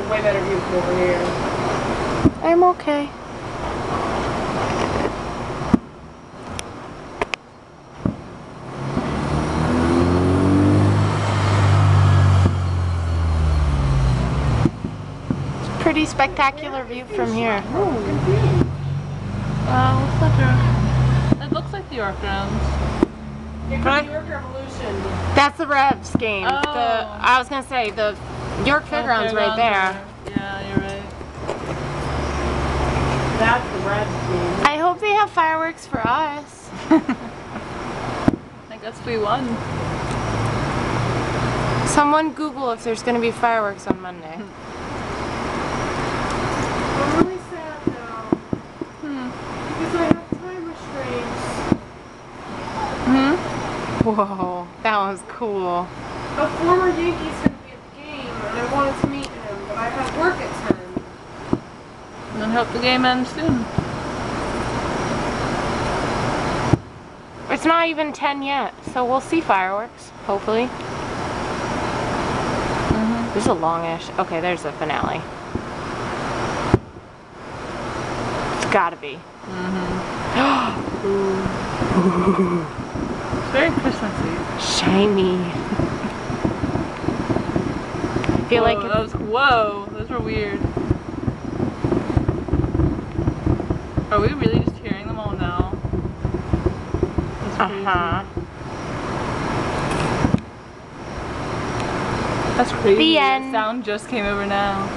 a way better view from over here. I'm okay. Pretty spectacular view from here. It looks like the York grounds. It could be York Revolution. That's the Revs game. Oh. I was gonna say the York Fairgrounds right there. Yeah, you're right. That's the Revs game. I hope they have fireworks for us. I guess we won. Someone Google if there's gonna be fireworks on Monday. I'm really sad now. Because I have time restraints. Whoa, that was cool. A former Yankee's going to be at the game, and I wanted to meet him, but I have work at 10. And then hope the game ends soon. It's not even 10 yet, so we'll see fireworks, hopefully. This is a longish. Okay, there's the finale. It's gotta be. It's very Christmassy. Shiny. I feel like whoa, those were weird. Are we really just hearing them all now? That's crazy. That's crazy. The end. The sound just came over now.